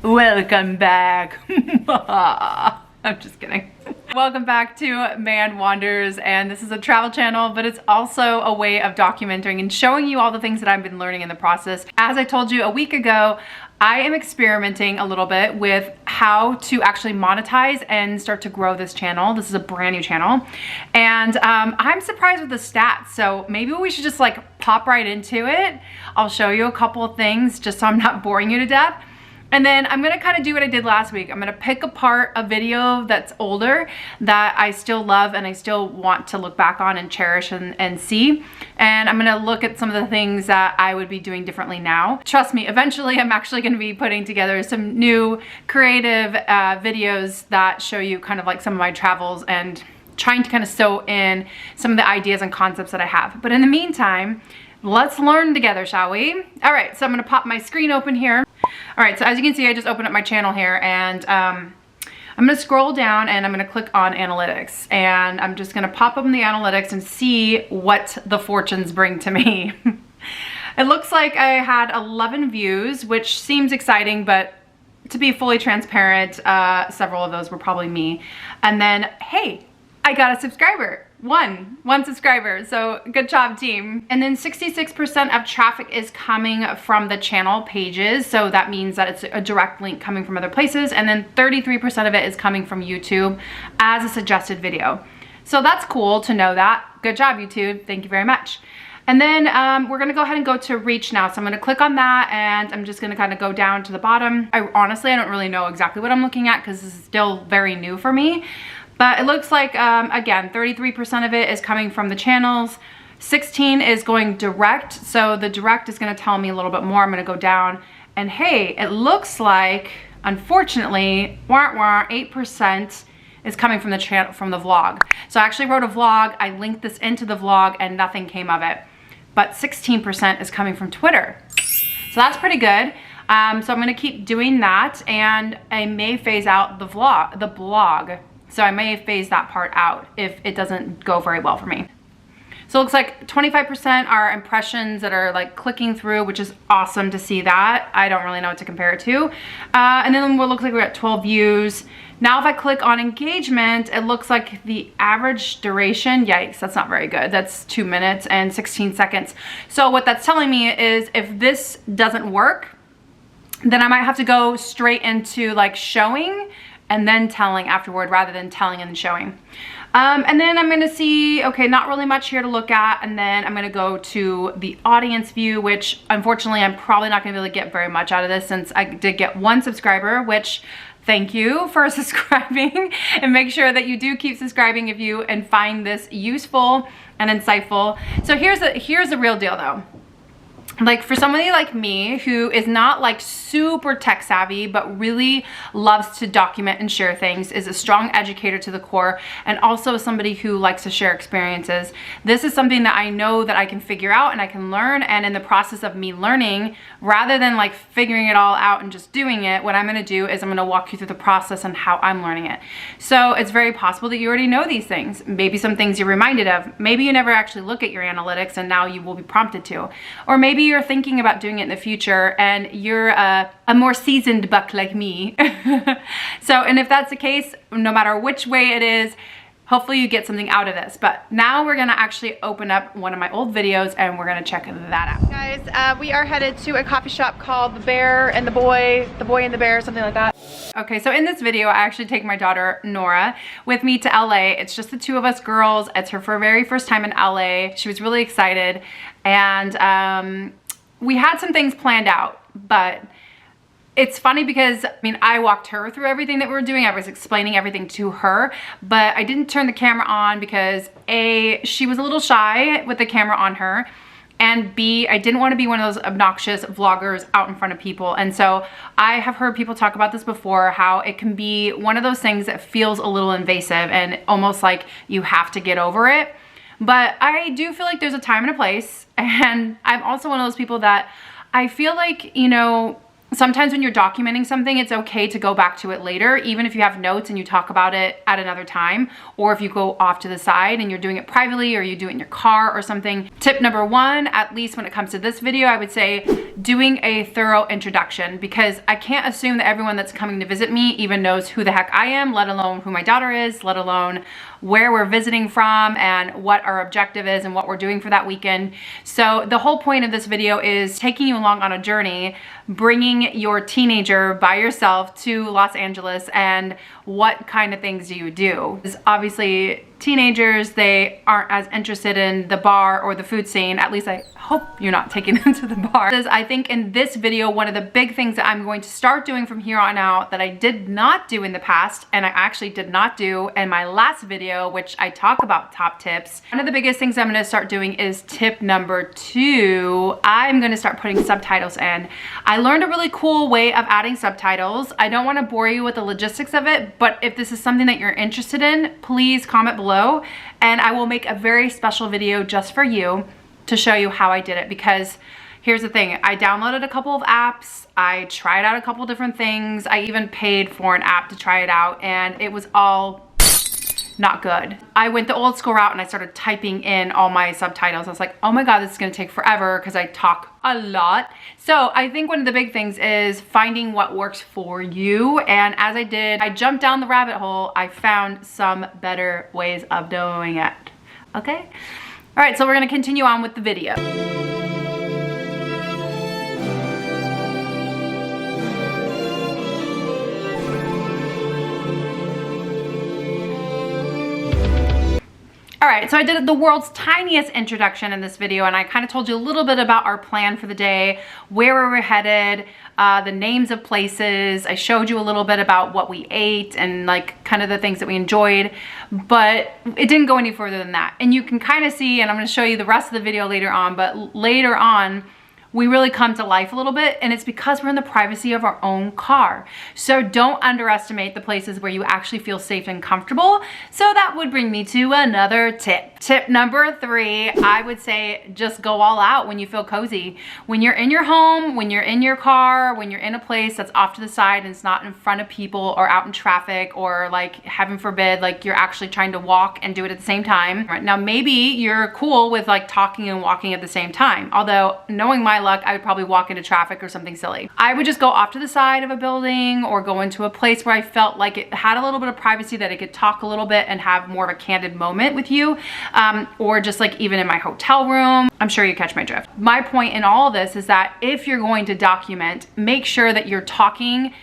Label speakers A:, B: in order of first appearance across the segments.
A: Welcome back. I'm just kidding. Welcome back to Man Wanders, and this is a travel channel, but it's also a way of documenting and showing you all the things that I've been learning in the process. As I told you a week ago, I am experimenting a little bit with how to actually monetize and start to grow this channel. This is a brand new channel, and I'm surprised with the stats, so maybe we should just like pop right into it. I'll show you a couple of things just so I'm not boring you to death. And then I'm gonna kind of do what I did last week. I'm gonna pick apart a video that's older that I still love and I still want to look back on and cherish and see. And I'm gonna look at some of the things that I would be doing differently now. Trust me, eventually I'm actually gonna be putting together some new creative videos that show you kind of like some of my travels and trying to kind of sew in some of the ideas and concepts that I have. But in the meantime, let's learn together, shall we? All right, so I'm gonna pop my screen open here. All right, so as you can see, I just opened up my channel here, and I'm gonna scroll down and I'm gonna click on analytics, and I'm just gonna pop up in the analytics and see what the fortunes bring to me. It looks like I had 11 views, which seems exciting, but to be fully transparent, several of those were probably me. And then, hey, I got a subscriber. One subscriber, so good job, team. And then 66% of traffic is coming from the channel pages, so that means that it's a direct link coming from other places, and then 33% of it is coming from YouTube as a suggested video. So that's cool to know that. Good job, YouTube, thank you very much. And then we're gonna go ahead and go to reach now. So I'm gonna click on that, and I'm just gonna kind of go down to the bottom. Honestly, I don't really know exactly what I'm looking at because this is still very new for me. But it looks like, again, 33% of it is coming from the channels. 16 is going direct. So the direct is gonna tell me a little bit more. I'm gonna go down, and hey, it looks like, unfortunately, 8% is coming from the channel, from the vlog. So I actually wrote a vlog, I linked this into the vlog, and nothing came of it. But 16% is coming from Twitter. So that's pretty good. So I'm gonna keep doing that, and I may phase out the blog. So I may phase that part out if it doesn't go very well for me. So it looks like 25% are impressions that are like clicking through, which is awesome to see that. I don't really know what to compare it to. And then it looks like we're at 12 views. Now if I click on engagement, it looks like the average duration, yikes, that's not very good. That's 2 minutes and 16 seconds. So what that's telling me is if this doesn't work, then I might have to go straight into like showing and then telling afterward rather than telling and then showing. And then I'm gonna see, okay, not really much here to look at, and then I'm gonna go to the audience view, which unfortunately I'm probably not gonna be able to get very much out of this since I did get 1 subscriber, which thank you for subscribing, and make sure that you do keep subscribing if you and find this useful and insightful. So here's the real deal though. Like for somebody like me who is not like super tech savvy but really loves to document and share things, is a strong educator to the core, and also somebody who likes to share experiences, this is something that I know that I can figure out and I can learn. And in the process of me learning, rather than like figuring it all out and just doing it, what I'm gonna do is I'm gonna walk you through the process and how I'm learning it. So it's very possible that you already know these things. Maybe some things you're reminded of. Maybe you never actually look at your analytics and now you will be prompted to. Or maybe you're thinking about doing it in the future and you're a more seasoned buck like me. So, and if that's the case, no matter which way it is, hopefully you get something out of this. But now we're gonna actually open up one of my old videos and we're gonna check that out. Guys, we are headed to a coffee shop called The Bear and the Boy and the Bear, something like that. Okay, so in this video, I actually take my daughter, Nora, with me to LA. It's just the two of us girls. It's her very first time in LA. She was really excited. And we had some things planned out, but it's funny because, I mean, I walked her through everything that we were doing. I was explaining everything to her, but I didn't turn the camera on because A, she was a little shy with the camera on her, and B, I didn't want to be one of those obnoxious vloggers out in front of people. And so I have heard people talk about this before, how it can be one of those things that feels a little invasive and almost like you have to get over it. But I do feel like there's a time and a place, and I'm also one of those people that I feel like, you know, sometimes when you're documenting something, it's okay to go back to it later, even if you have notes and you talk about it at another time, or if you go off to the side and you're doing it privately or you do it in your car or something. Tip number one, at least when it comes to this video, I would say doing a thorough introduction, because I can't assume that everyone that's coming to visit me even knows who the heck I am, let alone who my daughter is, let alone where we're visiting from and what our objective is and what we're doing for that weekend. So the whole point of this video is taking you along on a journey, bringing your teenager by yourself to Los Angeles, and what kind of things do you do? Because obviously teenagers, they aren't as interested in the bar or the food scene. At least I hope you're not taking them to the bar. Because I think in this video, one of the big things that I'm going to start doing from here on out that I did not do in the past, and I actually did not do in my last video, which I talk about top tips. One of the biggest things I'm gonna start doing is tip number 2. I'm gonna start putting subtitles in. I learned a really cool way of adding subtitles. I don't wanna bore you with the logistics of it, but if this is something that you're interested in, please comment below and I will make a very special video just for you to show you how I did it. Because here's the thing, I downloaded a couple of apps, I tried out a couple different things, I even paid for an app to try it out, and it was all not good. I went the old school route and I started typing in all my subtitles. I was like, oh my God, this is gonna take forever because I talk a lot. So I think one of the big things is finding what works for you. And as I did, I jumped down the rabbit hole, I found some better ways of doing it. Okay? All right, so we're gonna continue on with the video. All right, so I did the world's tiniest introduction in this video, and I kind of told you a little bit about our plan for the day, where we were headed, the names of places. I showed you a little bit about what we ate and like kind of the things that we enjoyed, but it didn't go any further than that. And you can kind of see, and I'm gonna show you the rest of the video later on, but later on, we really come to life a little bit, and it's because we're in the privacy of our own car. So don't underestimate the places where you actually feel safe and comfortable. So that would bring me to another tip. Tip number 3, I would say just go all out when you feel cozy. When you're in your home, when you're in your car, when you're in a place that's off to the side and it's not in front of people or out in traffic, or like heaven forbid, like you're actually trying to walk and do it at the same time. Right, now maybe you're cool with like talking and walking at the same time. Although knowing my luck, I would probably walk into traffic or something silly. I would just go off to the side of a building or go into a place where I felt like it had a little bit of privacy, that I could talk a little bit and have more of a candid moment with you, or just like even in my hotel room. I'm sure you catch my drift. My point in all of this is that if you're going to document, make sure that you're talking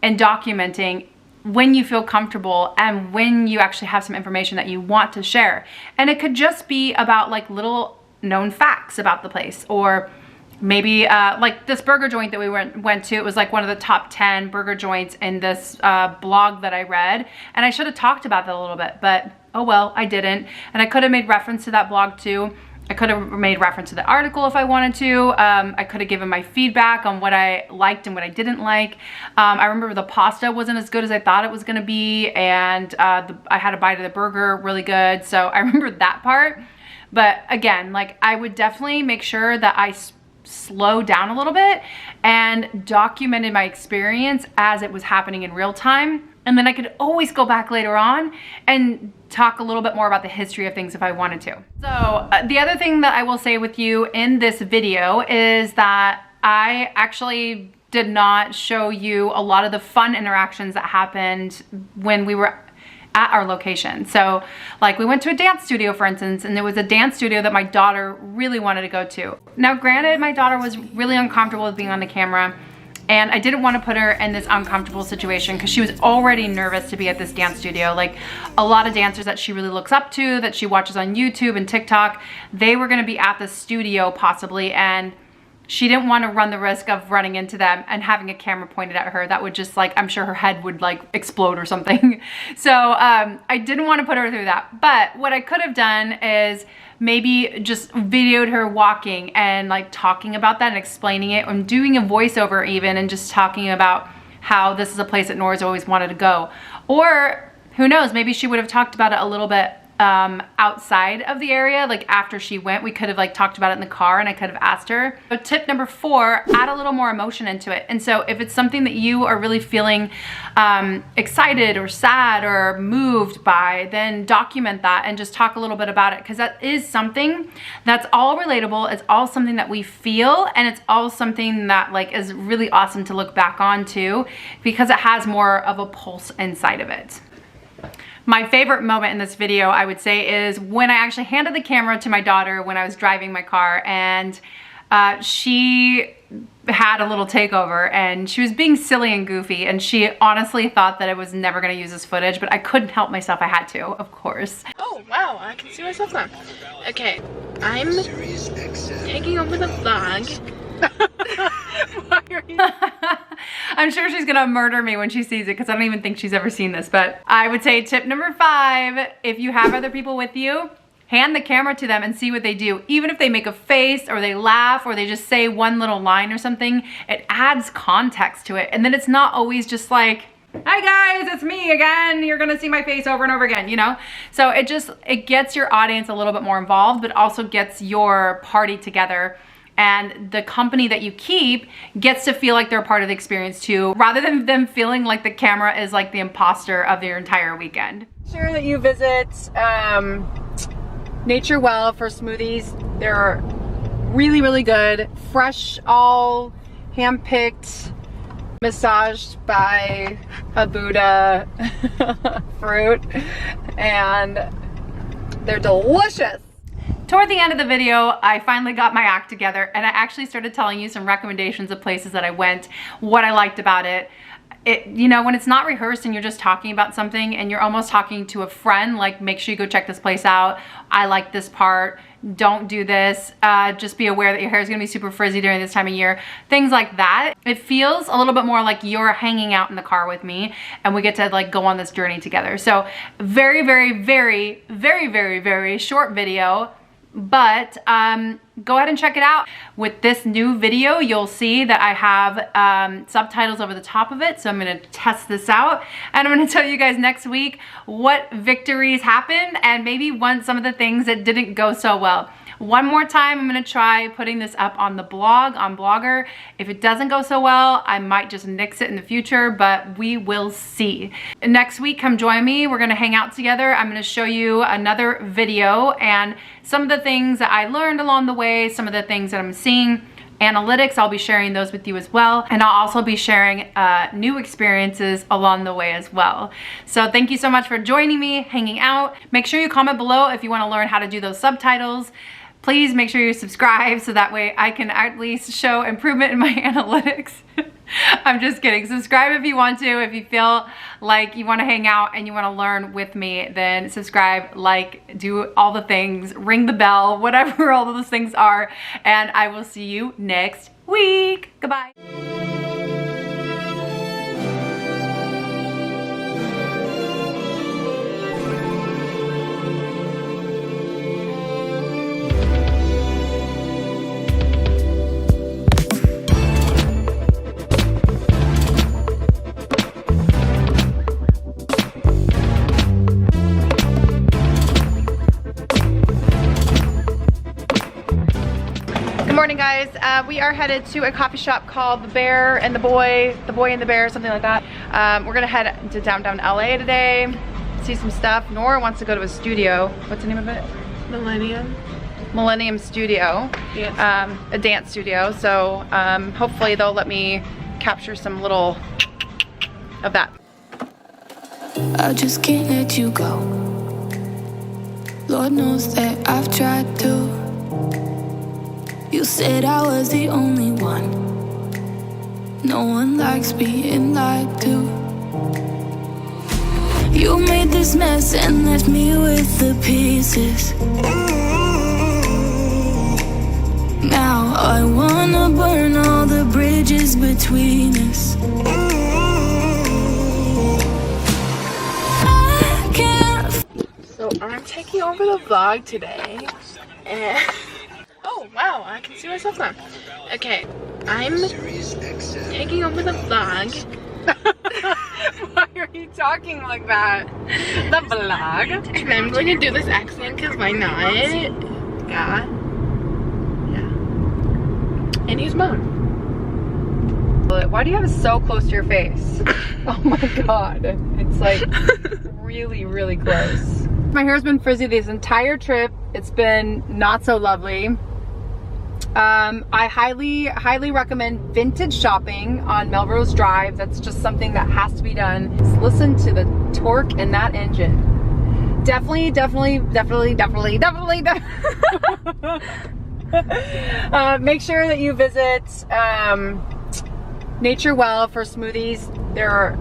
A: and documenting when you feel comfortable and when you actually have some information that you want to share. And it could just be about like little known facts about the place, or maybe like this burger joint that we went to. It was like one of the top 10 burger joints in this blog that I read, and I should have talked about that a little bit, but oh well, I didn't. And I could have made reference to that blog too. I could have made reference to the article if I wanted to. I could have given my feedback on what I liked and what I didn't like. I remember the pasta wasn't as good as I thought it was gonna be, and I had a bite of the burger, really good. So I remember that part. But again, like I would definitely make sure that I slow down a little bit and documented my experience as it was happening in real time. And then I could always go back later on and talk a little bit more about the history of things if I wanted to. So the other thing that I will say with you in this video is that I actually did not show you a lot of the fun interactions that happened when we were at our location. So like we went to a dance studio, for instance, and there was a dance studio that my daughter really wanted to go to. Now granted, my daughter was really uncomfortable with being on the camera, and I didn't want to put her in this uncomfortable situation because she was already nervous to be at this dance studio. Like a lot of dancers that she really looks up to, that she watches on YouTube and TikTok, they were gonna be at the studio possibly, and she didn't want to run the risk of running into them and having a camera pointed at her. That would just like, I'm sure her head would like explode or something. So I didn't want to put her through that. But what I could have done is maybe just videoed her walking and like talking about that and explaining it, and doing a voiceover even, and just talking about how this is a place that Nora's always wanted to go. Or who knows, maybe she would have talked about it a little bit outside of the area. Like after she went, we could have like talked about it in the car and I could have asked her. So tip number 4, add a little more emotion into it. And so if it's something that you are really feeling excited or sad or moved by, then document that and just talk a little bit about it, because that is something that's all relatable. It's all something that we feel, and it's all something that like is really awesome to look back on too, because it has more of a pulse inside of it. My favorite moment in this video, I would say, is when I actually handed the camera to my daughter when I was driving my car, and she had a little takeover and she was being silly and goofy, and she honestly thought that I was never going to use this footage, but I couldn't help myself. I had to, of course.
B: Oh wow, I can see myself now. Okay, I'm taking over the vlog. Why are you?
A: I'm sure she's gonna murder me when she sees it, because I don't even think she's ever seen this. But I would say tip number 5, if you have other people with you, hand the camera to them and see what they do. Even if they make a face or they laugh or they just say one little line or something, it adds context to it. And then it's not always just like, hi guys, it's me again. You're gonna see my face over and over again, you know? So it gets your audience a little bit more involved, but also gets your party together. And the company that you keep gets to feel like they're a part of the experience too, rather than them feeling like the camera is like the imposter of their entire weekend. Sure that you visit Nature Well for smoothies. They're really, really good. Fresh, all hand-picked, massaged by a Buddha fruit, and they're delicious. Toward the end of the video, I finally got my act together, and I actually started telling you some recommendations of places that I went, what I liked about it. You know, when it's not rehearsed and you're just talking about something and you're almost talking to a friend, like, make sure you go check this place out. I like this part. Don't do this. Just be aware that your hair is gonna be super frizzy during this time of year. Things like that. It feels a little bit more like you're hanging out in the car with me and we get to like go on this journey together. So very, very, very, very, very, very short video. But go ahead and check it out. With this new video, you'll see that I have subtitles over the top of it. So I'm gonna test this out, and I'm gonna tell you guys next week what victories happened and maybe some of the things that didn't go so well. One more time, I'm gonna try putting this up on the blog, on Blogger. If it doesn't go so well, I might just nix it in the future, but we will see. Next week, come join me. We're gonna hang out together. I'm gonna show you another video and some of the things that I learned along the way, some of the things that I'm seeing. Analytics, I'll be sharing those with you as well. And I'll also be sharing new experiences along the way as well. So thank you so much for joining me, hanging out. Make sure you comment below if you wanna learn how to do those subtitles. Please make sure you subscribe so that way I can at least show improvement in my analytics. I'm just kidding. Subscribe if you want to. If you feel like you want to hang out and you want to learn with me, then subscribe, like, do all the things, ring the bell, whatever all of those things are. And I will see you next week. Goodbye. Good morning, guys. We are headed to a coffee shop called The Bear and the Boy and the Bear, something like that. We're gonna head to downtown LA today, see some stuff. Nora wants to go to a studio. What's the name of it? Millennium Studio.
B: Yes.
A: A dance studio. So hopefully they'll let me capture some little of that.
C: I just can't let you go. Lord knows that I've tried to. You said I was the only one. No one likes being lied to. You made this mess and left me with the pieces. Now I wanna burn all the bridges between us. I can't.
B: So I'm taking over the vlog today, and oh wow, I can see myself now. Okay, I'm taking over the vlog. Why are you talking?
A: talking like that? The vlog.
B: And I'm going to do this accent because why not? Yeah. And use mode.
A: Why do you have it so close to your face? Oh my god. It's like really, really close. My hair's been frizzy this entire trip. It's been not so lovely. I highly recommend vintage shopping on Melrose Drive. That's just something that has to be done. Just listen to the torque in that engine. Definitely. Make sure that you visit Nature Well for smoothies. They're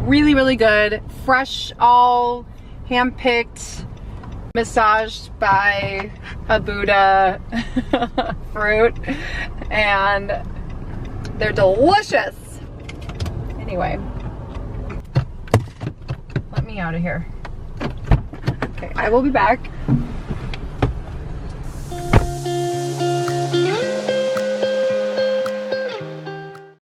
A: really, really good. Fresh, all hand-picked, massaged by a Buddha fruit, and they're delicious. Anyway, let me out of here. Okay, I will be back.